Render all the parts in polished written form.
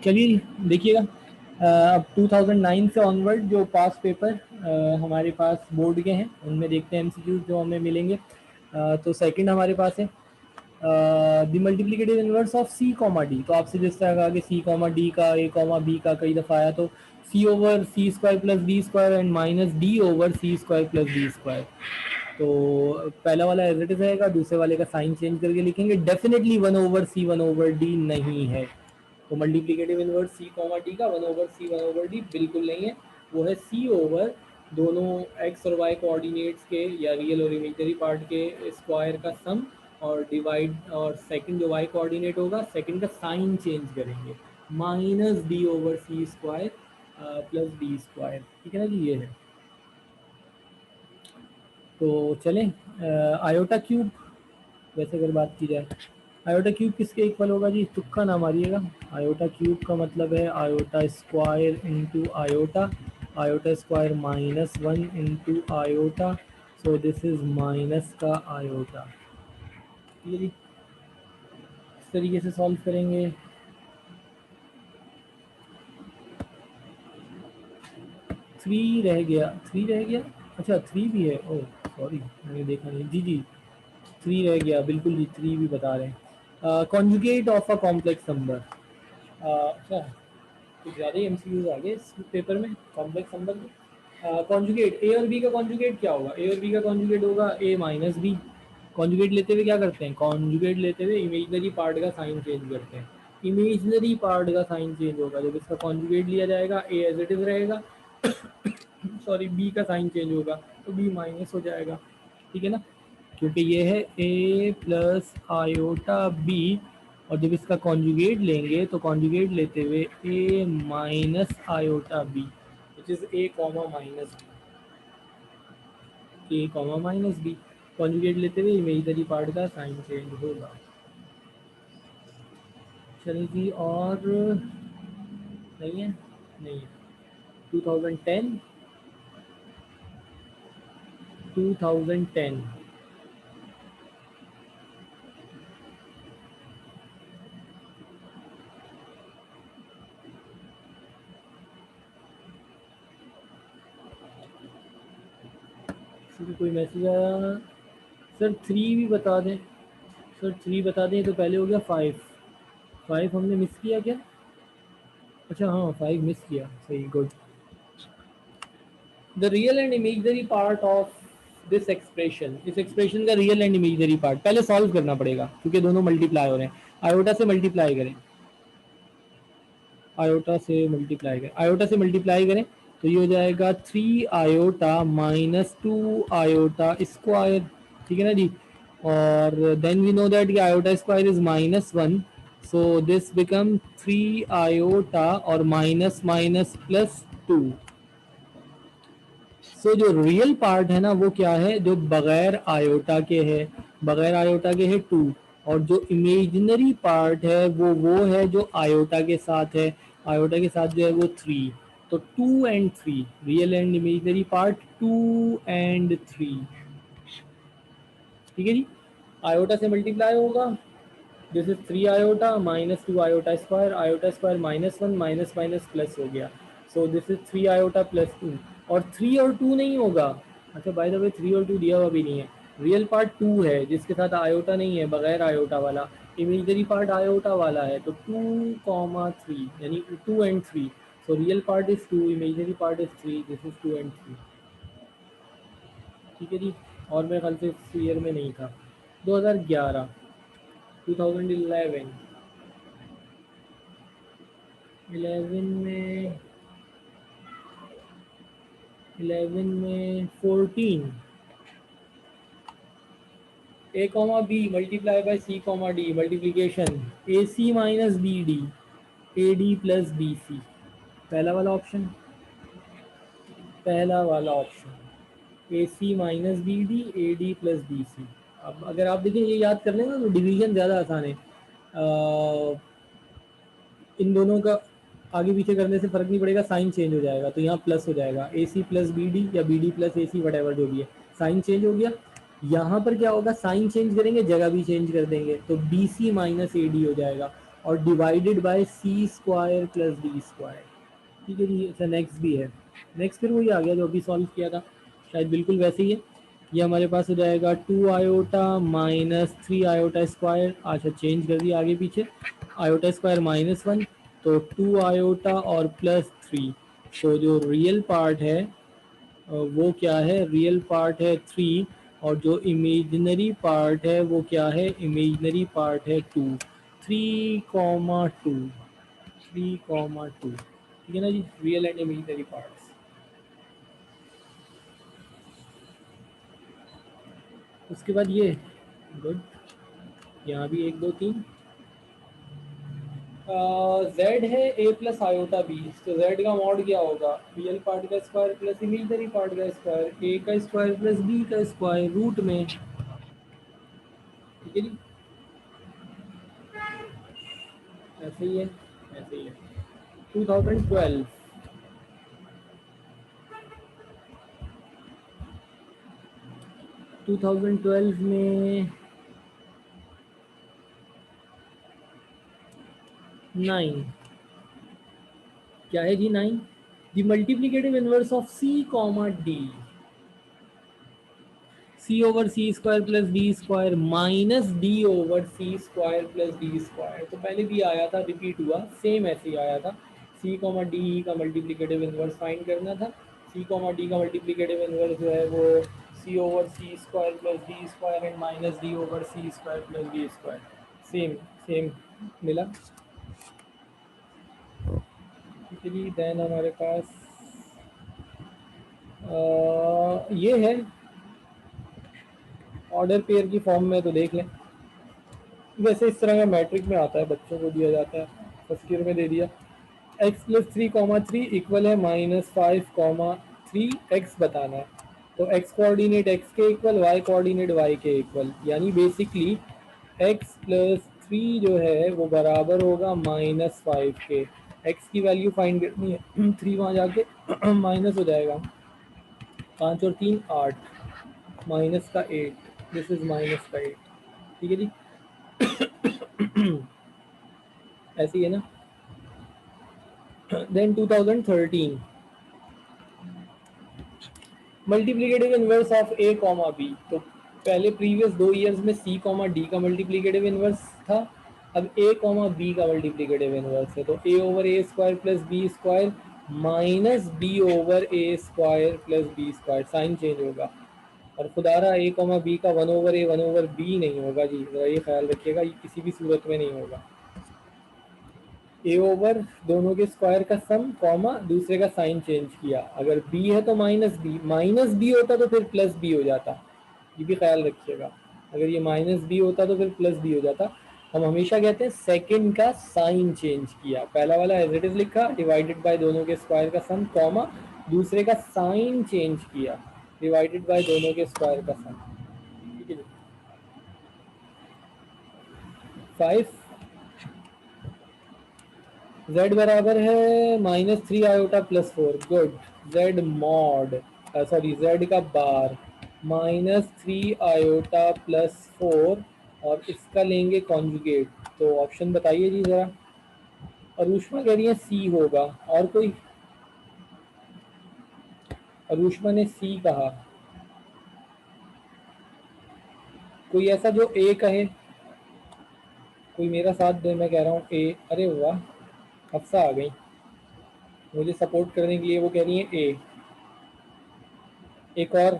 चलिए देखिएगा, अब 2009 से ऑनवर्ड जो पास पेपर हमारे पास बोर्ड के हैं उनमें देखते हैं एमसीक्यूज जो हमें मिलेंगे। तो सेकंड हमारे पास है the multiplicative inverse of C comma D. तो आपसे जिस तरह कहा कि सी कॉमा डी का ए कॉमा बी का कई दफ़ा आया, तो C over C square plus D square and minus D over C square plus D square. तो पहला वाला एज इट इज रहेगा, दूसरे वाले का साइन चेंज करके लिखेंगे। डेफिनेटली 1/c 1/d नहीं है। तो multiplicative inverse C comma D का 1/c 1/d बिल्कुल नहीं है, वो है सी ओवर दोनों एक्स और वाई कोऑर्डिनेट्स के या रियल और इमेजनरी पार्ट के स्क्वायर का सम और डिवाइड, और सेकंड जो वाई कोऑर्डिनेट होगा सेकंड का साइन चेंज करेंगे, minus D over C square plus D square. ठीक है ना जी, ये है। तो चलें आयोटा क्यूब, वैसे अगर बात की जाए आयोटा क्यूब किसके इक्वल होगा जी, तुक्का ना मारिएगा। आयोटा क्यूब का मतलब है iota square into iota, iota square -1 into iota, so this is minus का आयोटा। ठीक है जी, इस तरीके से सॉल्व करेंगे। थ्री रह गया, अच्छा थ्री भी है, ओह सॉरी मैंने देखा नहीं जी जी, थ्री रह गया बिल्कुल जी, थ्री भी बता रहे हैं। Conjugate of a complex number, अच्छा कुछ ज़्यादा ही एमसीक्यूज आ गए इस पेपर में कॉम्प्लेक्स नंबर में। कॉन्जुगेट ए और बी का कॉन्जुगेट क्या होगा, ए और बी का कॉन्जुगेट होगा ए माइनस बी। कॉन्जुगेट लेते हुए क्या करते हैं, कॉन्जुगेट लेते हुए इमेजनरी पार्ट का साइन चेंज करते हैं। इमेजनरी पार्ट का साइन चेंज होगा जब इसका कॉन्जुगेट लिया जाएगा, ए एज इट इज रहेगा सॉरी बी का साइन चेंज होगा तो बी माइनस हो जाएगा। ठीक है ना, क्योंकि ये है ए प्लस आयोटा बी, और जब इसका कॉन्जुगेट लेंगे तो कॉन्जुगेट लेते हुए A minus iota B which is A comma minus B, A comma minus B. Conjugate लेते हुए इमेजनरी पार्ट का साइन चेंज होगा। चलिए जी, और नहीं है, नहीं है। 2010 2010 किसी को कोई मैसेज आया सर, थ्री भी बता दें सर, थ्री बता दें। तो पहले हो गया फाइव, फाइव हमने मिस किया क्या, अच्छा हाँ फाइव मिस किया, सही good. The real and imaginary part of this expression, इस एक्सप्रेशन का रियल एंड इमेजनरी पार्ट पहले सॉल्व करना पड़ेगा क्योंकि दोनों मल्टीप्लाई हो रहे हैं। आयोटा से मल्टीप्लाई करें, आयोटा से मल्टीप्लाई करें, आयोटा से मल्टीप्लाई करें तो ये हो जाएगा 3 आयोटा माइनस 2 आयोटा स्क्वायर। ठीक है ना जी, और then we know that iota square is -1, so this become 3 iota और माइनस माइनस प्लस 2। सो जो रियल पार्ट है ना वो क्या है, जो बगैर आयोटा के है, बगैर आयोटा के है 2, और जो इमेजिनरी पार्ट है वो है जो आयोटा के साथ है, आयोटा के साथ जो है वो 3। तो 2 and 3, real and imaginary part 2 and 3। ठीक है जी, आयोटा से मल्टीप्लाई होगा, this is 3 iota minus 2 iota square -1 minus minus plus हो गया, सो दिस इज 3 आयोटा प्लस 2, और 3 और 2 नहीं होगा। अच्छा बाय द वे 3 और 2 दिया हुआ भी नहीं है, रियल पार्ट 2 है जिसके साथ आयोटा नहीं है, बगैर आयोटा वाला, इमेजनरी पार्ट आयोटा वाला है, तो 2, 3 यानी 2 and 3, so real part is 2, imaginary part is 3, this is 2 and 3। ठीक है जी, और मेरे ख्याल से इस ईयर में नहीं था। 2011 2011 में 14 A comma B multiply by C comma D, multiplication A C minus B D, A D plus B C. पहला वाला ऑप्शन, पहला वाला option A C minus B D, A D plus B C. अब अगर आप देखें ये याद कर लेंगे तो डिवीजन ज़्यादा आसान है। इन दोनों का आगे पीछे करने से फर्क नहीं पड़ेगा, साइन चेंज हो जाएगा, तो यहाँ प्लस हो जाएगा A C plus B D या B D plus A C, whatever जो भी है, साइन चेंज हो गया। यहाँ पर क्या होगा, साइन चेंज करेंगे जगह भी चेंज कर देंगे, तो B C minus A D हो जाएगा, और divided by C square plus D square. ठीक है जी। अच्छा नेक्स्ट भी है। नेक्स्ट फिर वही आ गया जो अभी सॉल्व किया था, शायद बिल्कुल वैसे ही है। ये हमारे पास हो जाएगा 2 आयोटा माइनस 3 आयोटा स्क्वायर। अच्छा चेंज कर दिया आगे पीछे, आयोटा स्क्वायर -1, तो 2 आयोटा और +3। तो जो रियल पार्ट है वो क्या है, रियल पार्ट है 3, और जो इमेजिनरी पार्ट है वो क्या है, इमेजिनरी पार्ट है 2। 3,2, 3,2। ठीक है ना जी, रियल एंड इमेजिनरी पार्ट्स। उसके बाद ये गुड, यहाँ भी 1 2 3 जेड है ए प्लस आयोटा बी, तो जेड का मॉड क्या होगा, रियल पार्ट का स्क्वायर प्लस इमेजिनरी पार्ट का स्क्वायर, ए का स्क्वायर प्लस बी का स्क्वायर रूट में। ठीक है जी, ऐसे ही है, ऐसे ही है। 2012, 2012 में 9 क्या है जी, 9 the multiplicative inverse of C comma D, C over C square plus D square minus D over C square plus D square. तो पहले भी आया था, रिपीट हुआ, सेम ऐसे ही आया था। सी कॉमा डी का मल्टीप्लिकेटिव इनवर्स फाइंड करना था। सी कॉमा डी का मल्टीप्लिकेटिव इनवर्स जो है वो C over C square plus D square and minus D over C square plus D square. Same same मिला। ठीक है जी, देन हमारे पास ये है ऑर्डर पेयर की फॉर्म में, तो देख लें। वैसे इस तरह का मैट्रिक में आता है, बच्चों को दिया जाता है, फर्स्ट ईयर में दे दिया। x प्लस 3,3 इक्वल है -5,3, एक्स बताना है। तो x कोऑर्डिनेट x के इक्वल, y कोऑर्डिनेट y के इक्वल, यानी बेसिकली x प्लस 3 जो है वो बराबर होगा -5 के। x की वैल्यू फाइंड करनी है, 3 वहाँ जाके माइनस हो जाएगा, 5 और 3 8, माइनस का 8, दिस इज माइनस का 8। ठीक है जी, ऐसी है ना। Then 2013, multiplicative inverse of A comma B. तो पहले प्रीवियस 2 ईयर्स में सी कॉमा डी का मल्टीप्लिकेटिव इनवर्स था, अब ए कॉमा बी का मल्टीप्लिकेटिव इनवर्स है। तो A over A square plus B square minus B over A square plus B square, sign change होगा। और खुदारा ए कॉमा बी का 1 ओवर ए 1 ओवर बी नहीं होगा जी, जरा ये ख्याल रखिएगा, ये किसी भी सूरत में नहीं होगा। ए ओवर दोनों के स्क्वायर का सम कॉमा दूसरे का साइन चेंज किया, अगर बी है तो माइनस बी होता तो फिर प्लस बी हो जाता, ये भी ख्याल रखिएगा। अगर ये माइनस बी होता तो फिर प्लस बी हो जाता। हम हमेशा कहते हैं सेकंड का साइन चेंज किया, पहला वाला एज इट इज लिखा, डिवाइडेड बाय दोनों के स्क्वायर का सम कॉमा दूसरे का साइन चेंज किया, डिवाइडेड बाय दोनों के स्क्वायर का सम। ठीक है, 5 z बराबर है -3 iota +4, good. z mod, sorry z का बार -3 आयोटा +4, और इसका लेंगे कॉन्जुगेट। तो ऑप्शन बताइए जी जरा। अरुष्मा कह रही है सी होगा, और कोई? अरुष्मा ने सी कहा, कोई ऐसा जो ए कहे, कोई मेरा साथ दे, मैं कह रहा हूँ ए। अरे वाह, हफ्सा आ गई मुझे सपोर्ट करने के लिए, वो कह रही है ए। एक और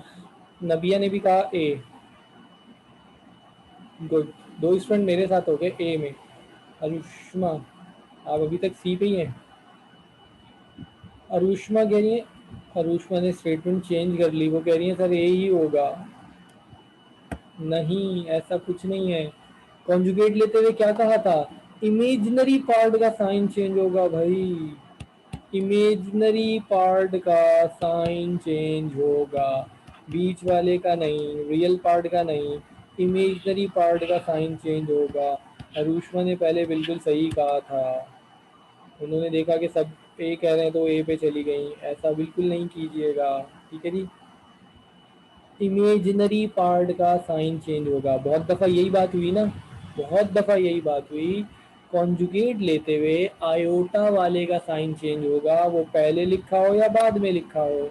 नबिया ने भी कहा ए, गुड। 2 स्टूडेंट मेरे साथ हो गए ए में। अरुष्मा, आप अभी तक सी पे ही हैं। अरुष्मा कह रही है, अरुष्मा ने स्टेटमेंट चेंज कर ली, वो कह रही है सर ए ही होगा। नहीं, ऐसा कुछ नहीं है। कॉन्जुगेट लेते हुए क्या कहा था, इमेजिनरी पार्ट का साइन चेंज होगा भाई, इमेजिनरी पार्ट का साइन चेंज होगा, बीच वाले का नहीं, रियल पार्ट का नहीं, इमेजिनरी पार्ट का साइन चेंज होगा। अरुष्मा ने पहले बिल्कुल सही कहा था, उन्होंने देखा कि सब ए कह रहे हैं तो ए पे चली गई, ऐसा बिल्कुल नहीं कीजिएगा। ठीक है जी, इमेजिनरी पार्ट का साइन चेंज होगा। बहुत दफ़ा यही बात हुई ना, बहुत दफ़ा यही बात हुई, कॉन्जुगेट लेते हुए आयोटा वाले का साइन चेंज होगा, वो पहले लिखा हो या बाद में लिखा हो,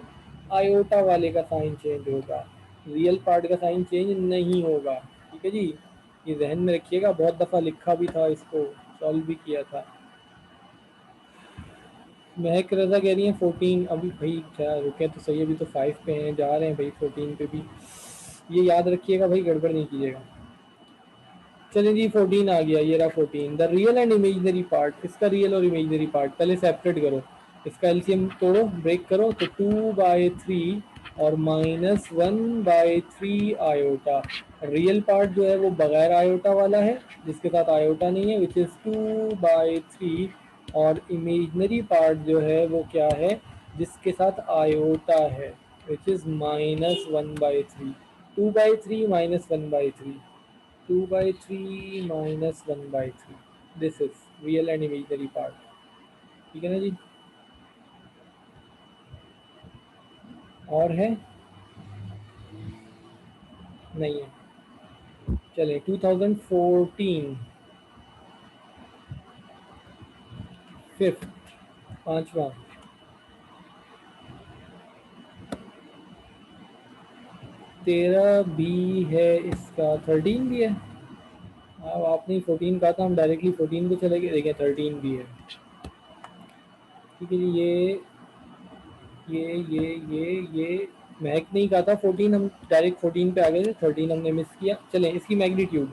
आयोटा वाले का साइन चेंज होगा, रियल पार्ट का साइन चेंज नहीं होगा। ठीक है जी, ये जहन में रखिएगा, बहुत दफ़ा लिखा भी था, इसको सॉल्व भी किया था। महक रजा कह रही है 14, अभी भाई क्या रुके तो सही, अभी तो 5 पे हैं, जा रहे हैं भाई 14 पे भी, ये याद रखिएगा भाई, गड़बड़ नहीं कीजिएगा। चलिए जी 14 आ गया, ये रहा 14। The real and imaginary part, इसका रियल और इमेजनरी पार्ट पहले सेपरेट करो, इसका एलसीएम तोड़ो, ब्रेक करो, तो 2/3 और -1/3 आयोटा। रियल पार्ट जो है वो बगैर आयोटा वाला है, जिसके साथ आयोटा नहीं है, विच इज़ 2/3, और इमेजनरी पार्ट जो है वो क्या है, जिसके साथ आयोटा है, which is -1/3। 2/3 -1/3, 2/3 -1/3, this is real and imaginary part. ठीक है ना जी, और है नहीं है। चलिए 2014 फिफ्थ, पांचवा, 13 भी है, इसका 13 भी है। अब आपने 14 कहा था, हम डायरेक्टली 14 पे चले गए, देखें 13 भी है। ठीक है जी, ये महक नहीं कहा था 14, हम डायरेक्ट 14 पे आ गए थे, 13 हमने मिस किया। चलें, इसकी मैग्नीट्यूड,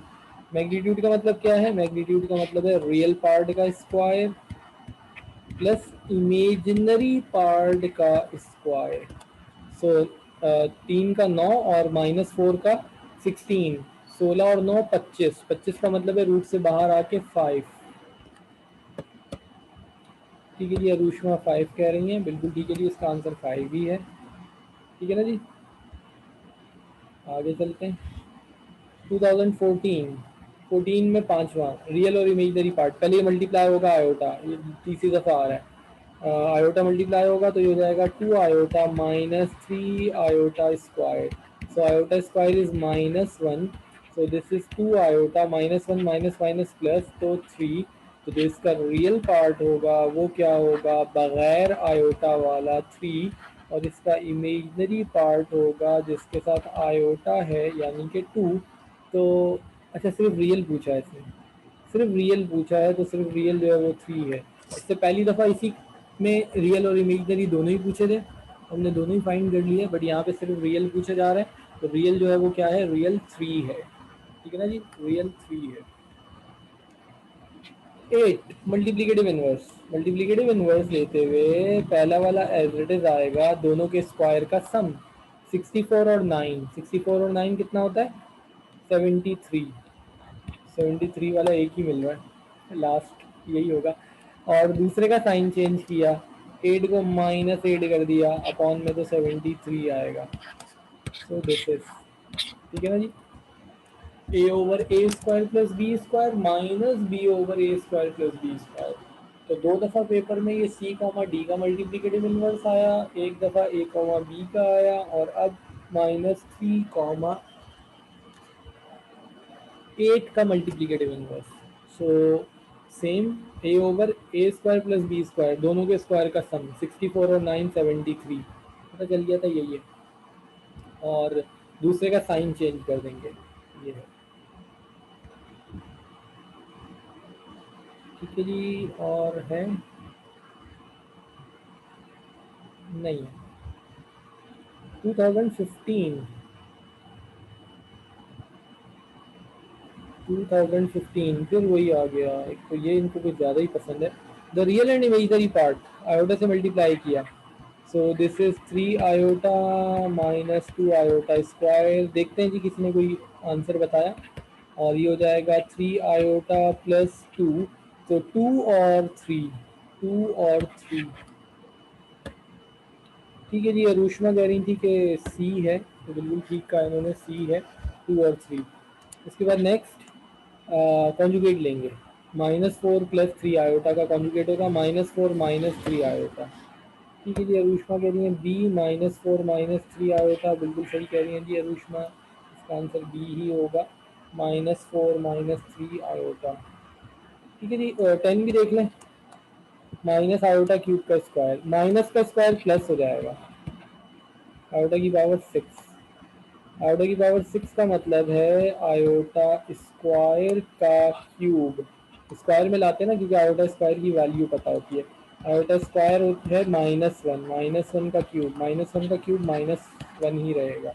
मैग्नीट्यूड का मतलब क्या है, मैग्नीट्यूड का मतलब है रियल पार्ट का स्क्वायर प्लस इमेजिनरी पार्ट का स्क्वायर। सो 3 का 9 और -4 का 16, 16 और 9 25, 25 का मतलब है रूट से बाहर आके 5। ठीक है जी, अरुष्मा 5 कह रही हैं, बिल्कुल ठीक है जी, इसका आंसर 5 ही है। ठीक है ना जी, आगे चलते हैं। 2014, 14 में पांचवा, रियल और इमेजनरी पार्ट, पहले ये मल्टीप्लाई होगा आयोटा, ये तीसरी दफ़ा आ रहा है, आयोटा मल्टीप्लाई होगा तो ये हो जाएगा 2 iota -3 iota square, so iota square is -1, so this is 2 iota -1 minus minus plus, तो 3, तो जो इसका रियल पार्ट होगा वो क्या होगा, बगैर आयोटा वाला 3, और इसका इमेजनरी पार्ट होगा जिसके साथ आयोटा है यानी कि 2। तो अच्छा, सिर्फ रियल पूछा है इसने, सिर्फ रियल पूछा है, तो सिर्फ रियल जो है वो 3 है। इससे पहली दफ़ा इसी में रियल और इमेजनरी दोनों ही पूछे थे, हमने दोनों ही फाइंड कर लिए, बट यहाँ पे सिर्फ रियल पूछा जा रहा है, तो रियल जो है वो क्या है, रियल 3 है। ठीक है ना जी, रियल 3 है। 8 मल्टीप्लिकेटिव इनवर्स, मल्टीप्लिकेटिव इनवर्स लेते हुए पहला वाला एज इट इज आएगा, दोनों के स्क्वायर का सम, 64 और 9, 64 और 9 कितना होता है, 73, 73 वाला एक ही मिल रहा है, लास्ट यही होगा। और दूसरे का साइन चेंज किया, 8 को -8 कर दिया, अपॉन में तो 73 आएगा, सो दिस इज। ठीक है ना जी, A over A square plus B square minus B over A square plus B square. तो दो दफ़ा पेपर में ये सी कॉमा डी का मल्टीप्लिकेटिव इनवर्स आया, एक दफ़ा ए कॉमा बी का आया, और अब -3,8 का multiplicative inverse. So same, A over A square plus B square, दोनों के स्क्वायर का सम, 64 और 9 73, पता चल गया था यही है, और दूसरे का साइन चेंज कर देंगे, ये है। ठीक है जी, और है नहीं, 2015, 2015 फिर वही आ गया, एक तो ये इनको कुछ ज़्यादा ही पसंद है। The real and imaginary part, iota से मल्टीप्लाई किया, सो this is 3 iota -2 iota square. देखते हैं जी किसी ने कोई आंसर बताया, और ये हो जाएगा 3 आयोटा प्लस 2, तो 2 और 3, 2 और 3। ठीक है जी, अरुष्मा कह रही थी कि सी है, तो बिल्कुल ठीक कहा इन्होंने, सी है, 2 और 3। उसके बाद नेक्स्ट कॉन्जुगेट लेंगे, -4 प्लस 3 आयोटा का कॉन्जुगेट होगा -4 -3 आयोटा। ठीक है जी, अरुष्मा कह रही है बी, -4 -3 आयोटा, बिल्कुल सही कह रही हैं जी अरुष्मा, इसका आंसर बी ही होगा, -4 -3 आयोटा। ठीक है जी। 10 भी देख लें, माइनस आयोटा क्यूब का स्क्वायर, माइनस का स्क्वायर प्लस हो जाएगा, आयोटा की पावर 6। आयोटा की पावर 6 का मतलब है आयोटा स्क्वायर का क्यूब। स्क्वायर में लाते हैं ना, क्योंकि आयोटा स्क्वायर की वैल्यू पता होती है। आयोटा स्क्वायर है -1, -1 का क्यूब, -1 का क्यूब -1 ही रहेगा,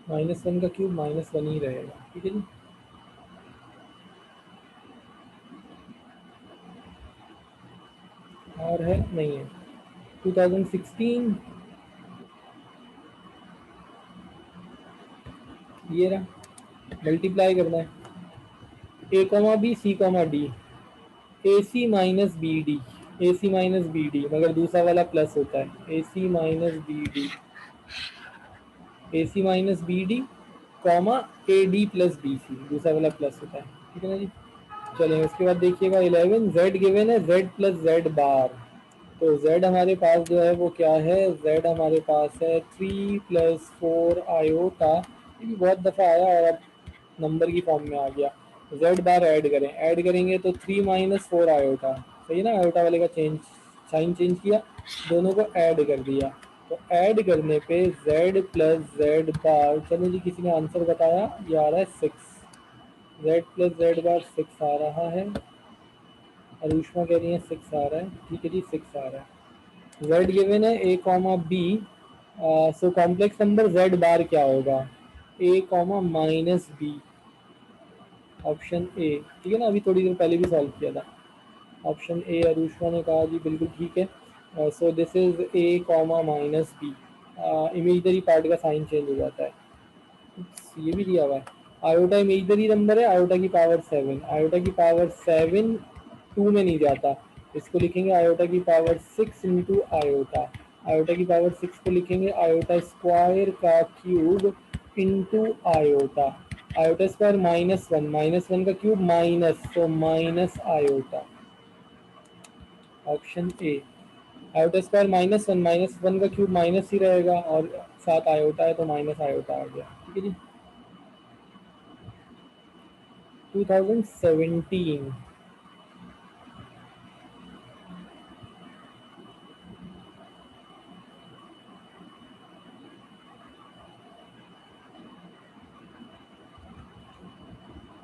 -1 का क्यूब -1 ही रहेगा। ठीक है जी। और है नहीं है 2016, ये रहा, मल्टीप्लाई करना है, A comma B C comma D, A C minus B D, A C minus B D, मगर दूसरा वाला प्लस होता है, A C minus B D, A C minus B D comma A D plus B C, दूसरा वाला plus होता है। ठीक है ना जी। चलिए उसके बाद देखिएगा 11, जेड गिवन है जेड प्लस जेड बार। तो जेड हमारे पास जो है वो क्या है, जेड हमारे पास है 3 + 4 आयोटा, ये भी बहुत दफ़ा आया और अब नंबर की फॉर्म में आ गया। जेड बार ऐड करें, ऐड करेंगे तो 3 - 4 आयोटा, सही है ना, आयोटा वाले का चेंज, साइन चेंज किया, दोनों को ऐड कर दिया। तो ऐड करने पे जेड प्लस जेड बार, चलो जी किसी ने आंसर बताया, ये आ रहा है 6, जेड प्लस जेड बार 6 आ रहा है, अरुष्मा कह रही है 6 आ रहा है, ठीक है जी 6 आ रहा है। जेड गिवन है A comma B, so complex number Z bar क्या होगा, A comma minus B, option A. ठीक है ना, अभी थोड़ी देर पहले भी सॉल्व किया था। ऑप्शन ए अरुष्मा ने कहा जी बिल्कुल ठीक है। So this is A comma minus B, imaginary part का साइन चेंज हो जाता है। ये भी दिया हुआ है, आयोटा इमेजनरी नंबर है, आयोटा की पावर 7, आयोटा की पावर 7 2 में नहीं जाता, इसको लिखेंगे आयोटा की पावर 6 इंटू आयोटा, आयोटा की पावर 6 को लिखेंगे आयोटा स्क्वायर का cube into iota, iota square -1, -1 का क्यूब माइनस, तो minus iota, option A. Iota square -1, -1 का क्यूब माइनस ही रहेगा और साथ आयोटा है तो माइनस आयोटा आ गया। ठीक है जी। 2017,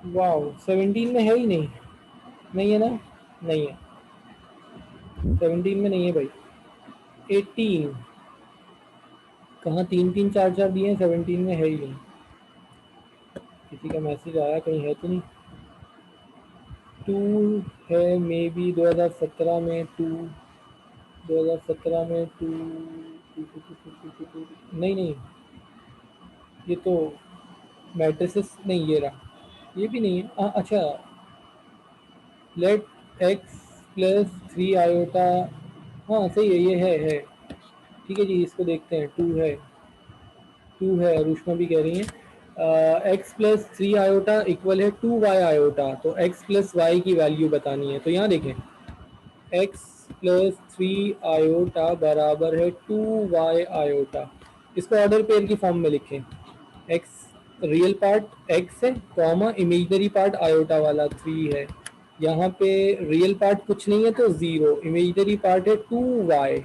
वाओ 17 में है ही नहीं, नहीं है ना, नहीं है 17 में, नहीं है भाई। 18, कहाँ 3 3 4 4 दिए हैं, 17 में है ही नहीं, किसी का मैसेज आया कहीं है तो नहीं। 2 है मे बी 2017 में, 2 2017 में 2, नहीं नहीं, ये तो मैट्रिसेस नहीं, ये रहा, ये भी नहीं है। अच्छा, लेट एक्स प्लस 3 आयोटा, हाँ सही है, ये है। ठीक है जी, इसको देखते हैं, 2 है, 2 है, रुष्मा भी कह रही हैं। एक्स प्लस 3 आयोटा इक्वल है 2 वाई आयोटा, तो एक्स प्लस वाई की वैल्यू बतानी है, तो यहाँ देखें एक्स प्लस 3 आयोटा बराबर है 2 वाई आयोटा, इसको ऑर्डर पेयर की फॉर्म में लिखें, एक्स रियल पार्ट एक्स है, कॉमा इमेजनरी पार्ट आयोटा वाला 3 है, यहाँ पे रियल पार्ट कुछ नहीं है तो 0, इमेजनरी पार्ट है 2 वाई,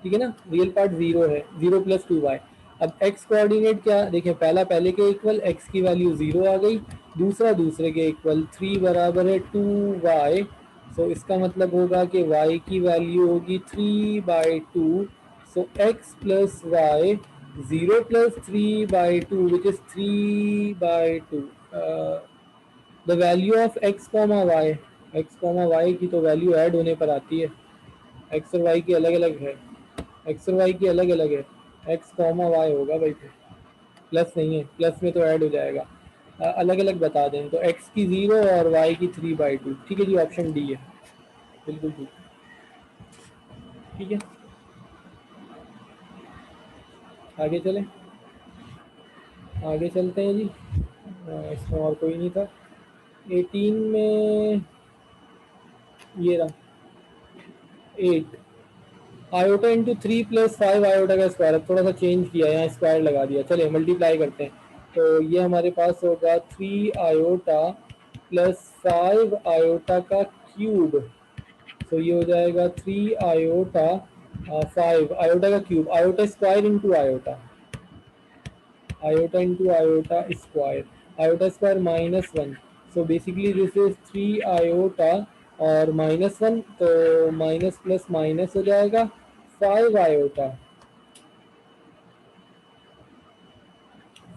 ठीक है ना, रियल पार्ट 0 है, 0 + 2 वाई। अब एक्स कोऑर्डिनेट क्या देखें, पहला पहले के इक्वल, एक्स की वैल्यू 0 आ गई, दूसरा दूसरे के इक्वल, 3 बराबर है 2 वाई, सो इसका मतलब होगा कि y की वैल्यू होगी 3/2, so x plus Y 0 + 3/2 which is 3/2, the value of x comma Y, X comma Y की तो वैल्यू ऐड होने पर आती है, एक्स और वाई की अलग अलग है, एक्स और वाई की अलग अलग है, एक्स कॉमा वाई होगा भाई, फिर प्लस नहीं है, प्लस में तो ऐड हो जाएगा, अलग अलग बता दें तो एक्स की 0 और वाई की 3/2। ठीक है जी, ऑप्शन डी है, बिल्कुल ठीक। ठीक है, आगे चलें, आगे चलते हैं जी। इसमें और कोई नहीं था। 18 में ये रहा 8 आयोटा इंटू 3 + 5 आयोटा का स्क्वायर, अब थोड़ा सा चेंज किया, यहाँ स्क्वायर लगा दिया, चलिए मल्टीप्लाई करते हैं, तो ये हमारे पास होगा 3 आयोटा प्लस 5 आयोटा का क्यूब। तो ये हो जाएगा 3 आयोटा 5 आयोटा का cube, iota square into iota, iota into iota square, iota square -1। So basically this is 3 iota और -1, तो माइनस प्लस माइनस हो जाएगा 5 आयोटा,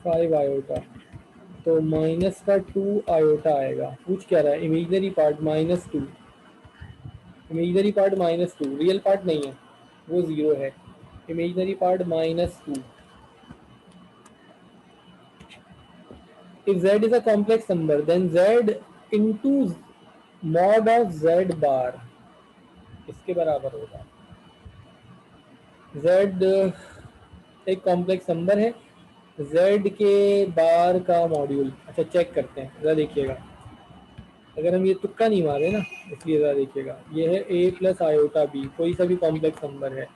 5 आयोटा, तो माइनस का 2 आयोटा आएगा। पूछ क्या रहा है? Imaginary part -2, imaginary part -2, real part नहीं है, वो 0 है, imaginary part -2। If z is a complex number, then z into mod of z bar इसके बराबर होगा। z एक कॉम्प्लेक्स नंबर है, z के बार का मॉड्यूल। अच्छा चेक करते हैं, जरा देखिएगा, अगर हम ये तुक्का नहीं मारे ना, इसलिए जरा देखिएगा, ये है a प्लस आयोटा b, कोई सा भी कॉम्प्लेक्स नंबर है,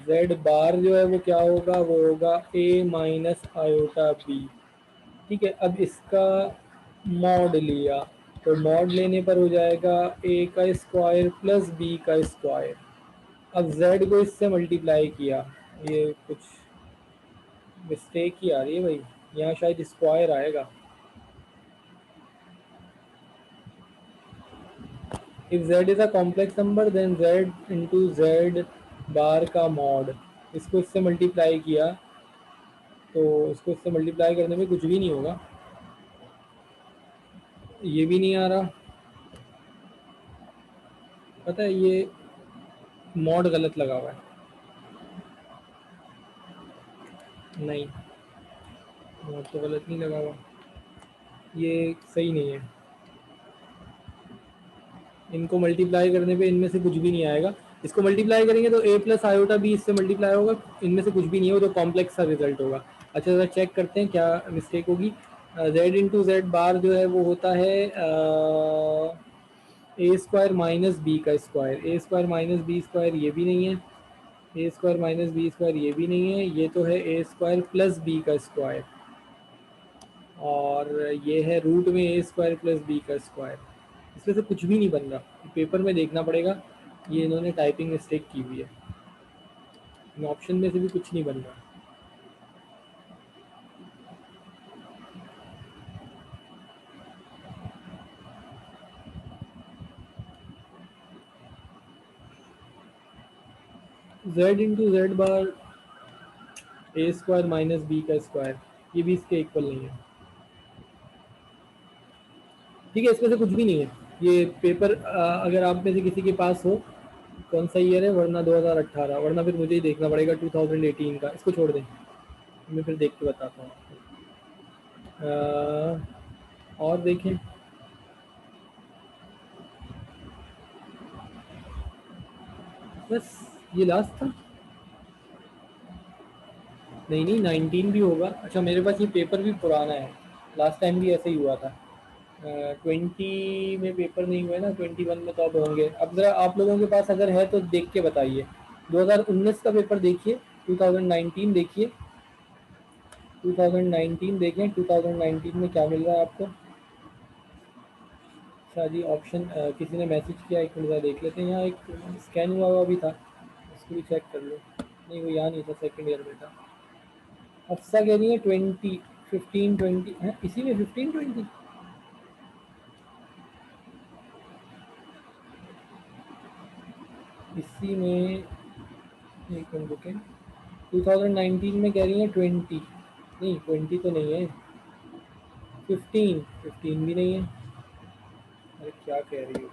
z बार जो है वो क्या होगा, वो होगा a माइनस आयोटा b। ठीक है, अब इसका मॉड लिया, तो मॉड लेने पर हो जाएगा a का स्क्वायर प्लस b का स्क्वायर। अब z को इससे मल्टीप्लाई किया, ये कुछ मिस्टेक ही आ रही है भाई, यहाँ शायद स्क्वायर आएगा। If z is a complex number then z into z bar का मॉड, इसको इससे मल्टीप्लाई किया, तो इसको इससे मल्टीप्लाई करने में कुछ भी नहीं होगा, ये भी नहीं आ रहा। पता है ये मॉड गलत लगा हुआ है, नहीं मॉड तो गलत नहीं लगा हुआ, ये सही नहीं है, इनको मल्टीप्लाई करने पे इनमें से कुछ भी नहीं आएगा। इसको मल्टीप्लाई करेंगे तो a प्लस आयोटा भी इससे मल्टीप्लाई होगा, इनमें से कुछ भी नहीं है, वो तो कॉम्प्लेक्स सा रिजल्ट होगा। अच्छा जरा चेक करते हैं क्या मिस्टेक होगी। z इंटू जेड बार जो है वो होता है ए स्क्वायर माइनस बी का स्क्वायर, ए स्क्वायर माइनस बी स्क्वायर ये भी नहीं है, ए स्क्वायर माइनस बी स्क्वायर ये भी नहीं है, ये तो है ए स्क्वायर प्लस बी का स्क्वायर, और ये है रूट में ए स्क्वायर प्लस बी का स्क्वायर। इसमें से कुछ भी नहीं बन रहा, पेपर में देखना पड़ेगा, ये इन्होंने टाइपिंग मिस्टेक की हुई है, इन ऑप्शन में से भी कुछ नहीं बन रहा। z इंटू जेड बार ए स्क्वायर माइनस बी का स्क्वायर, ये भी इसके इक्वल नहीं है। ठीक है, इसमें से कुछ भी नहीं है, ये पेपर अगर आप में से किसी के पास हो कौन सा ईयर है, वरना 2018, वरना फिर मुझे ही देखना पड़ेगा 2018 का, इसको छोड़ दें, मैं फिर देख के बताता हूँ। और देखें, बस ये लास्ट था, नहीं नहीं 19 भी होगा। अच्छा मेरे पास ये पेपर भी पुराना है, लास्ट टाइम भी ऐसे ही हुआ था, 20 में पेपर नहीं हुए ना, 21 में तो अब होंगे। अब ज़रा आप लोगों के पास अगर है तो देख के बताइए, 2019 का पेपर देखिए, 2019 देखिए, 2019 देखें, 2019 में क्या मिल रहा है आपको। अच्छा जी ऑप्शन किसी ने मैसेज किया, एक मिनट देख लेते हैं, यहाँ एक स्कैन हुआ हुआ भी था, उसको भी चेक कर लो। नहीं वो यहाँ नहीं था, सेकेंड ईयर में था। अफसा कह रही है 20 15 20 है, इसी में 15 20 इसी में, एक मिनट रुकें, 2019 में कह रही है 20, नहीं 20 तो नहीं है, 15 भी नहीं है, अरे क्या कह रही है।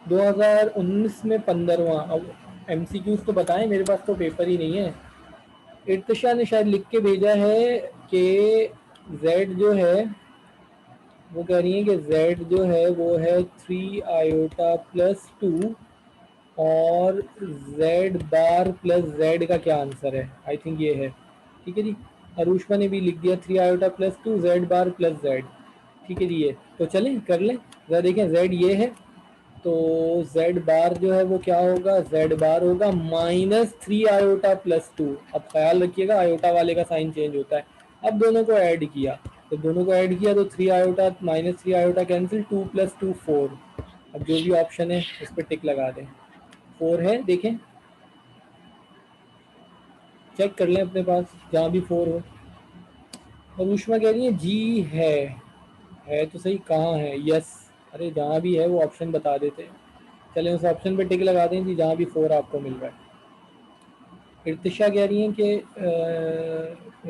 2019 में 15वां, अब MCQs तो बताएं, मेरे पास तो पेपर ही नहीं है। इर्तिशा ने शायद लिख के भेजा है कि z जो है वो कह रही है कि z जो है वो है 3 आयोटा प्लस 2 और z बार प्लस z का क्या आंसर है, आई थिंक ये है। ठीक है जी, अरुष्मा ने भी लिख दिया 3 आयोटा प्लस 2 z बार प्लस z। ठीक है जी, ये तो चलें कर लें, ज़रा देखें z ये है, तो z बार जो है वो क्या होगा, z बार होगा -3 आयोटा प्लस 2। अब ख्याल रखिएगा आयोटा वाले का साइन चेंज होता है, अब दोनों को ऐड किया, तो दोनों को ऐड किया तो 3 आयोटा माइनस 3 आयोटा कैंसिल, 2 + 2 4। अब जो भी ऑप्शन है उस पर टिक लगा दें। 4 है, देखें चेक कर लें अपने पास जहाँ भी 4 हो। और उष्मा कह रही है जी है तो सही, कहाँ है? यस, अरे जहाँ भी है वो ऑप्शन बता देते। चलें उस ऑप्शन पे टिक लगा दें जी जहाँ भी 4 आपको मिल रहा है। इर्तिशा कह रही है कि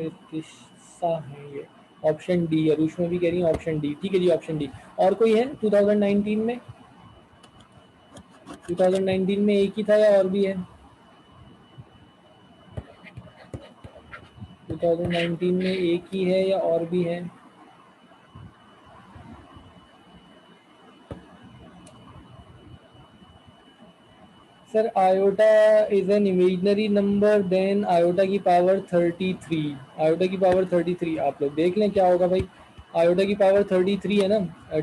इर्तिशा है ये ऑप्शन डी। अरुष में भी कह रही है ऑप्शन डी। ठीक है जी, ऑप्शन डी। और कोई है 2019 में? 2019 में एक ही था या और भी है? 2019 में एक ही है या और भी है? Sir iota is an imaginary number, then iota की पावर 33। आयोटा की पावर 33, आप लोग देख लें क्या होगा भाई। आयोटा की पावर 33 है ना,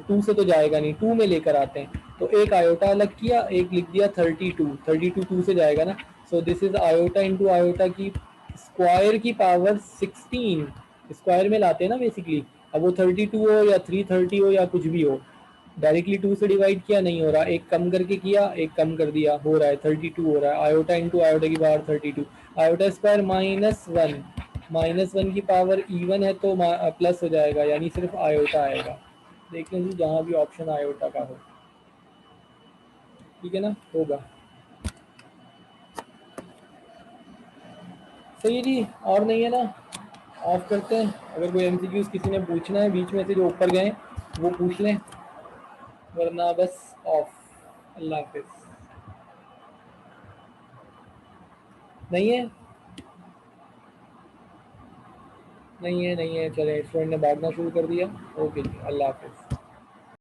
2 से तो जाएगा नहीं, 2 में लेकर आते हैं तो एक आयोटा अलग किया, एक लिख दिया 32। 32 2 से जाएगा ना, सो this is iota into iota की स्क्वायर की पावर 16। स्क्वायर में लाते हैं ना बेसिकली। अब वो 32 हो या 330 हो या कुछ भी हो, डायरेक्टली 2 से डिवाइड किया नहीं हो रहा, एक कम करके किया, एक कम कर दिया, हो रहा है 32 हो रहा है। आयोटा इंटू आयोटा की पावर 32, आयोटा स्क्वायर -1, -1 की पावर इवन है तो प्लस हो जाएगा, यानी सिर्फ आयोटा आएगा। देख लें जी जहाँ भी ऑप्शन आयोटा का हो, ठीक है ना, होगा। सही है जी, और नहीं है ना, ऑफ करते हैं। अगर कोई एमसीक्यूज किसी ने पूछना है बीच में से जो ऊपर गए वो पूछ लें, वरना बस ऑफ। अल्लाह हाफिज। नहीं है, नहीं है, नहीं है, चले स्टूडेंट ने भागना शुरू कर दिया। ओके जी, अल्लाह हाफिज।